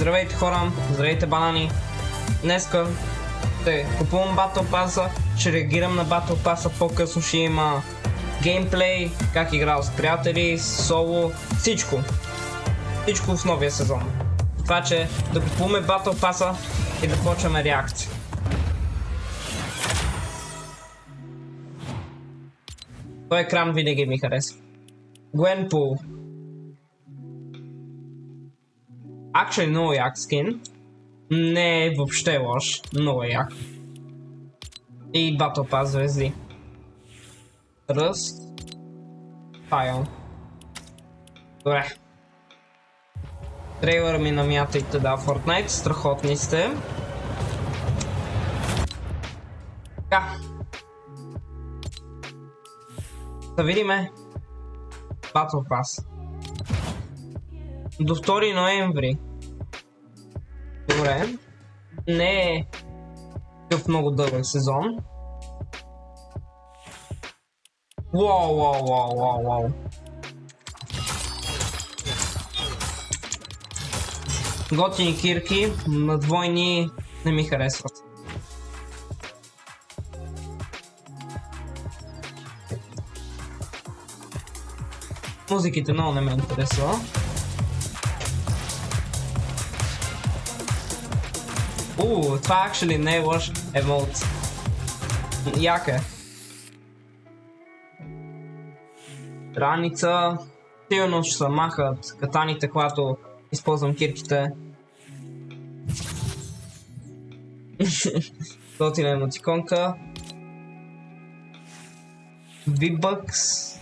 Здравейте хора, здравейте банани. Днеска ще купувам Battle Pass, ще реагирам на Battle Pass, по-късно ще има геймплей, как играл с приятели, соло, всичко. Всичко в новия сезон. Това че да купуваме Battle Pass и да почваме реакция. Той екран винаги ми харесва. Gwenpool. Actually, много як скин. Не е въобще лош, много як. И Battle Pass звезди. Ръст. Файл. Добре. Трейлър ми намятайте, да, Fortnite, страхотни сте. Така. Да видиме. Battle Pass. До 2 ноември. Добре. Не е такъв много дълъг сезон. Уау. Готини кирки, на двойни не ми харесват. Музиките много не ме интересува. Това actually не е лош емоут. Як е. Раница. Силно ще се махат катаните, когато използвам кирките. Готина емотиконка. V-Bucks.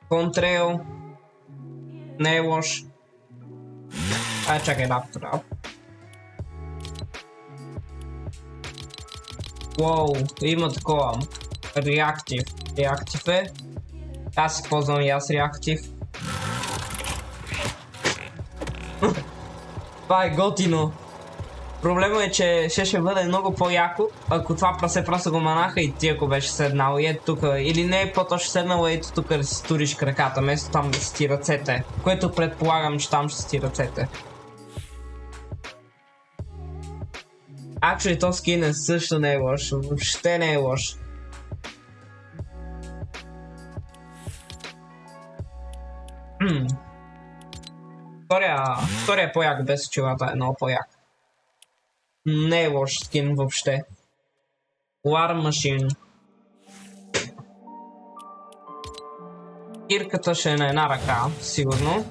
Contrail. Не е лош. Чакай, лаптора. Уоу, има такова. Реактив е. Аз използвам и аз реактив. Това е готино. Проблема е, че ще бъде много по-яко, ако това прасе просто го манаха и ти ако беше седнал и ето тук, или не е по-точно седнал, ето тук да си туриш краката, вместо там да си ти ръцете, което предполагам, че там ще си ти ръцете. Actually, то скин също не е лош, въобще не е лош. Втория е по-як без очилата, е много по-як. Не е лош скин въобще. War Machine. Кирката ще е на една ръка, сигурно.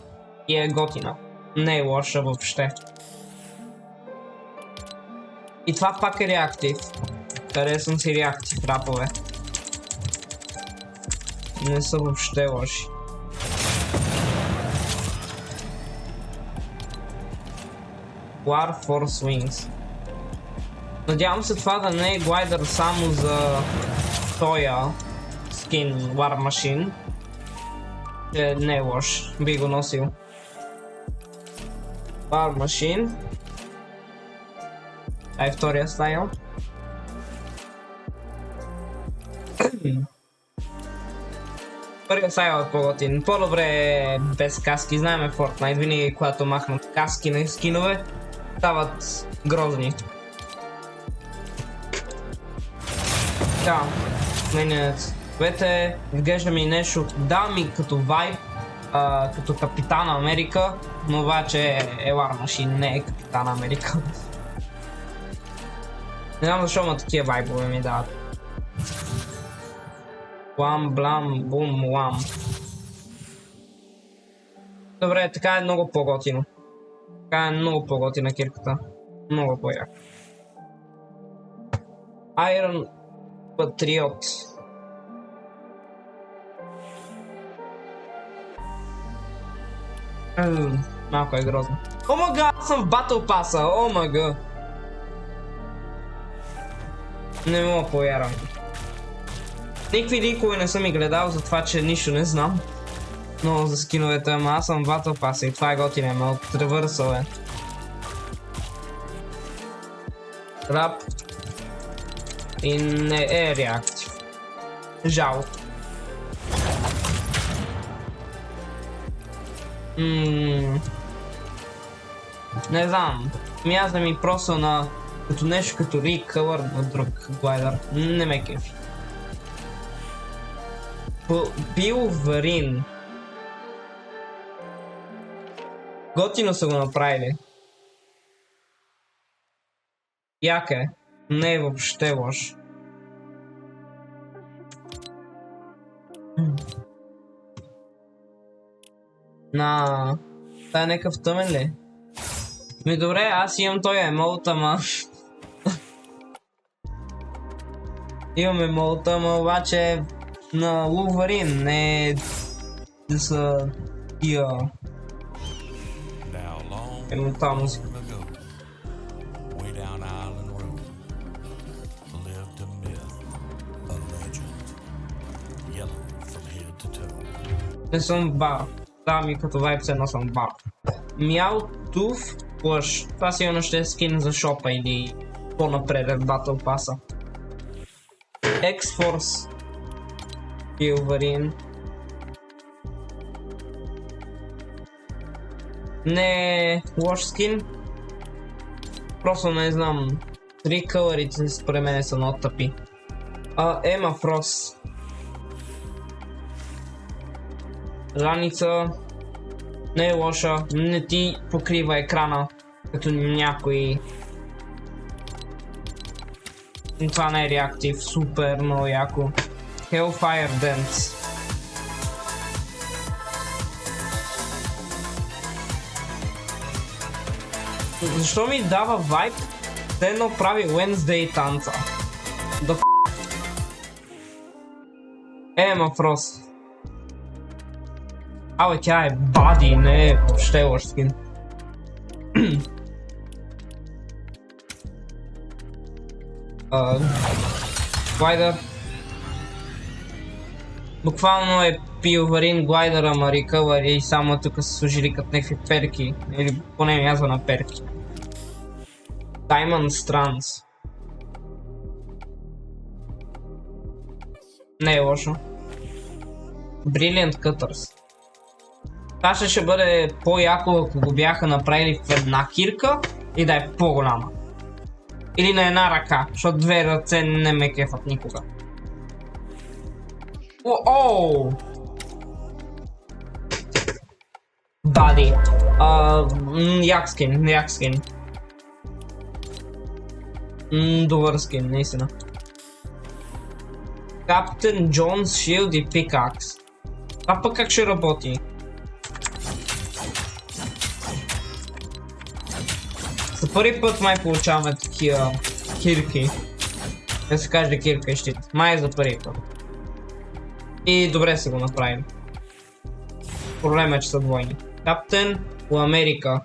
И е готина. Не е лоша въобще. И това пак е реактив. Харесвам си реактив рапове. Не са въобще лоши. War Force Wings. Надявам се това да не е глайдър само за тоя скин War Machine. Не е лош, би го носил. War Machine. Ай, втория стайл. Първият стайл е по-готин. По-добре е без каски. Знаеме Fortnite, винаги когато махнат каски на скинове, стават грозни. Да, сменят цветовете, изглежда ми нещо, да ми като вайб, като Капитан Америка, но обаче е War Machine, не е Капитан Америка. Не знам защо има такива вайбове ми дават. Блам, блам, бум, лам. Добре, така е много по-готино. Така е много по-готина кирката. Много по-як. Iron Patriot. Малко е грозно. Омага, аз съм в Battle Pass-а, омага. Не мога повярвам. Никакви ликове не съм и гледал за това, че нищо не знам. Но за скиновете, ама аз съм в Battle Pass и това е готине, ама от ревърсъл е. Рап. И не е реактив. Жал. Не знам. Мяза ми просто на като нещо като Recover на друг глайдър. Не ме кефи. Билварин. Готино са го направили. Як е? Не е въобще лош. Та е някакъв тъмен ли? Ми добре, аз имам този емолт, ама... Имам емолт, ама обаче на Wolverine, не да са тия... Емолта музика. Не съм бар. Да, ми като вайб едно съм бар. Мяутув плъш. Това сигурно ще е скин за шопа или по-напред в Battle Pass-а. X-Force Wolverine. Не е лош скин. Просто не знам. 3 кълърите според мен са много тъпи. Ема Фрост. Раница не е лоша, не ти покрива екрана като някой. Това не е реактив, супер много яко. Hellfire Dance. Защо ми дава вайб? Те едно прави Wednesday танца. Ема Фрост. Абе, тя е бади, не е въобще лош скин. Глайдър. Буквално е Wolverine глайдър, ама Recover и само тук са служили като някакви перки. Или поне мязва на перки. Diamond Strands. Не е лошо. Brilliant Cutters. Това ще бъде по-яко, ако го бяха направили в една кирка и да е по-голяма. Или на една ръка, защото две ръце не ме кефат никога. Оу! Бади. Як скин. Добър скин, наистина. Captain John's Shield и Pickaxe. А пък как ще работи? За първи път май получаваме такива кирки. Да се каже кирка и щит. Май е за първи път. И добре са го направим. Проблема е, че са двойни. Каптен у Америка.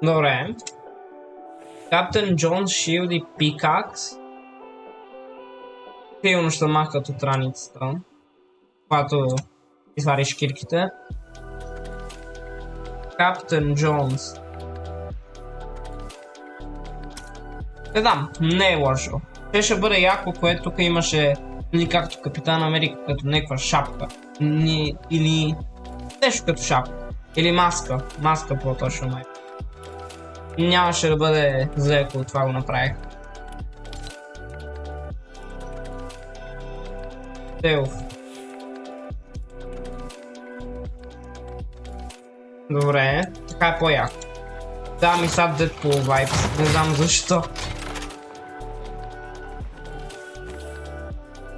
Добре. Captain John's Shield и Pickaxe. Сигурно ще махат от раницата, когато извариш кирките. Captain Jones. Не знам, не е лошо. Те ще бъде яко, което тук имаше, или както Капитан Америка, като някаква шапка. Или нещо като шапка. Или маска. Маска по-точно май. Нямаше да бъде зле, ако това го направих. Телф. Добре, така е по-яко. Да, ми са Deadpool vibes, не знам защо.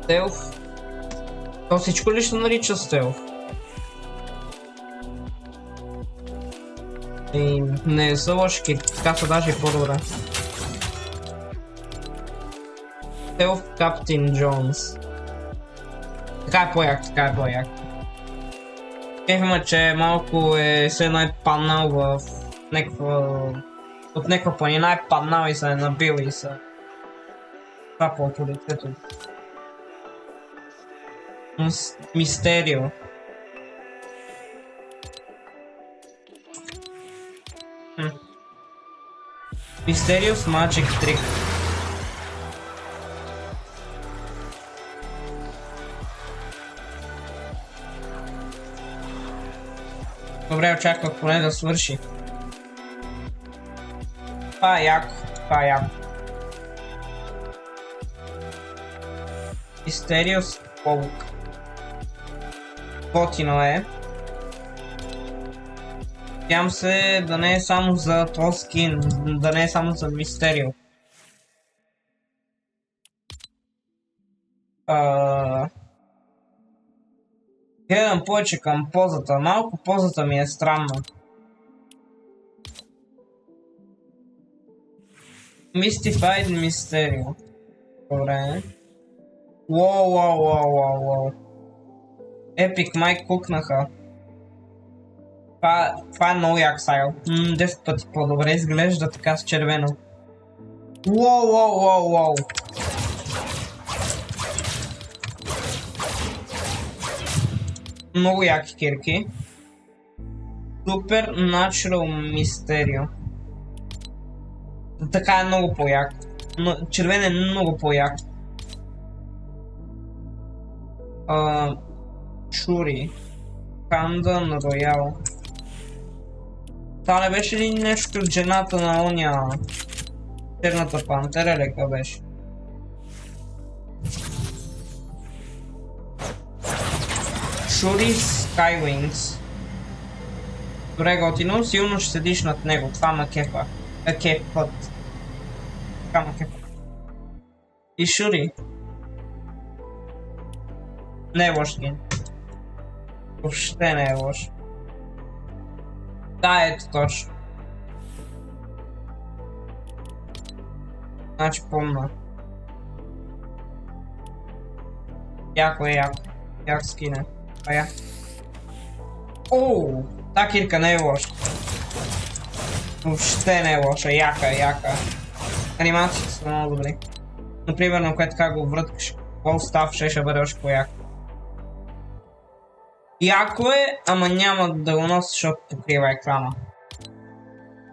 Стелф. То всичко ли ще нарича стелф? И не са лошки, така са даже и по-добре. Стелф Каптин Джонс. Така е по-як. Кефима, че малко е все едно е паднал в от някаква планина е паднал и се е набил и се трапал по лицето. Мистерио. Mysterious Magic Trick. Добре, очаквах поне да свърши. Това е яко, това е яко. Мистериус Паук. Готино е. Надявам се да не е само за този скин, да не е само за Мистерио. Гледам повече към позата. Малко позата ми е странна. Mystified Mysterio. Добре. Уоу. Epic май кукнаха. Това е много як сайл. 10 пъти по-добре изглежда така с червено. Уоу. Много яки кирки. Supernatural Mysterio. Така е много по-як. Червен е много по-як. Шури. Кандан Роял. Това не беше ли нещо от жената на оня? Черната пантера ли къде беше? Шури Skywings. Добре готино, силно ще седиш над него, това ма кефа. Кефът. Това ма кефа. И Шури. Не е лош гейм. Въобще не е лош. Да, ето точно. Значи помна. Яко е яко. Як скине. Я. Оу! Та кирка не е лоша. Въобще не е лоша. Яка. Анимациите са много добри. Например, на което така го връткаш. Пол став ще бъде още по-яко. Яко е, ама няма да го носи, защото покрива екрана.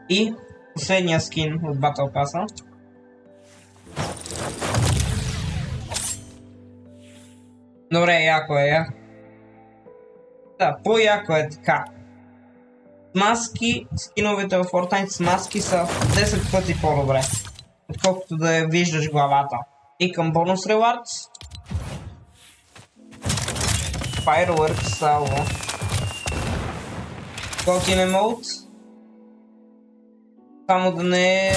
И последния скин от Battle Pass-а. Добре, яко е. Да, по-яко е така. Маски, скиновете в Fortnite с маски са 10 пъти по-добре, отколкото да я виждаш главата. И към бонус rewards. Fireworks Salvo. Готин емоут. Само да не е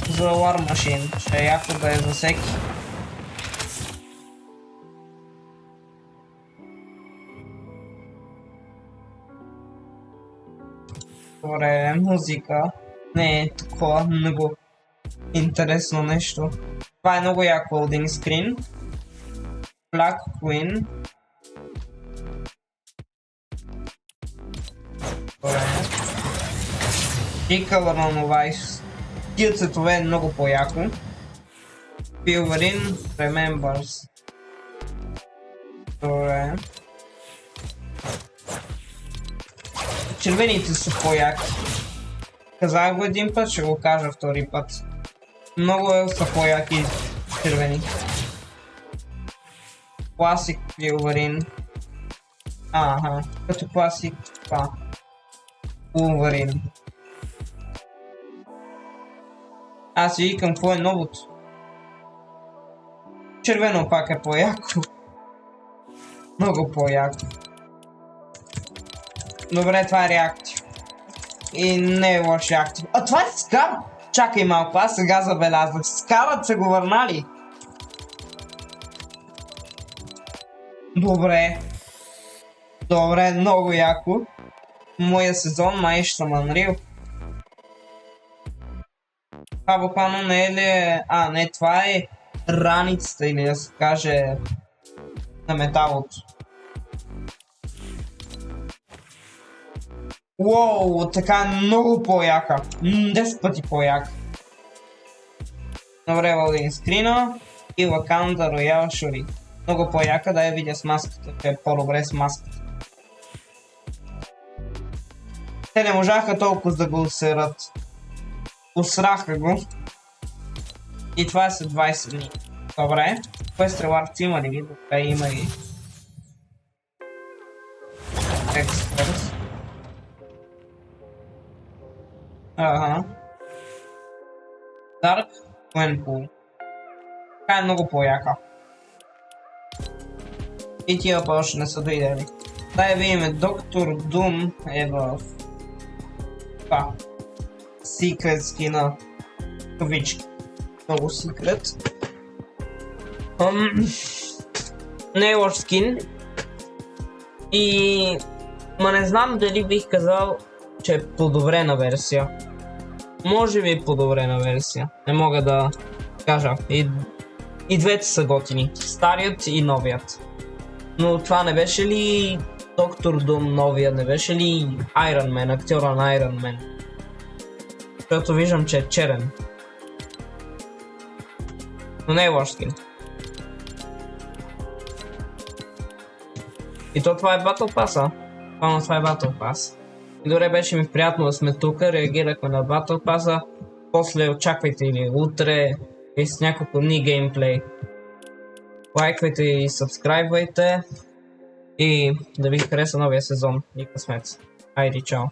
за War Machine, ще е яко да е за всеки. Добре, музика. Не е такова много интересно нещо. Това е много як loading screen. Black Queen. Добре. И Color on Vice. Тия цветове е много по-яко. Pilverin Remembers. Добре. Червените са по-яки. Казах го един път, ще го кажа втори път. Много са по-яки червени. Classic Wolverine. Ага, като Classic това. Wolverine. Аз си викам какво е новото. Червено пак е по-яко. Много по-яко. Добре, това е реактив. И не е лош реактив. А това е скар! Чакай малко, аз сега забелязвах. Скарът са го върнали. Добре, много яко. Моя сезон май ще съм Unreal. Това буквално не е ли... не, това е раницата или да се каже на металото. Уоу, така е много по-яка. 10 пъти по-яка. Добре, лодин скрина и Wakanda Royal Shuri. Много по-яка, да я видя с маската, че е по-добре с маската. Те не можаха толкова да го усерат. Усраха го. И това е след 20 дни. Добре. Quest Rewards има ли ги? Добре, има ги. Experts. Ага. Dark Gwenpool. Тя е много по-яка. И тия още не са дойдели. Дай видим, Доктор Дум е в... Това. Secret скина. Кавички. Много секрет. Не е лош скин. И... Ма не знам дали бих казал, че е подобрена версия. Може би подобрена версия. Не мога да кажа. И двете са готини. Старият и новият. Но това не беше ли Доктор Дум новия? Не беше ли Iron Man, актьора на Iron Man? Защото виждам, че е черен. Но не е лош скин. И то това е Battle Pass-а. Това е Battle Pass. И добре, беше ми приятно да сме тук, реагирахме на Battle Pass-а. После очаквайте или утре и с няколко дни геймплей. Лайквайте и сабскрайбвайте. И да ви хареса новия сезон и късмет. Айде, чао!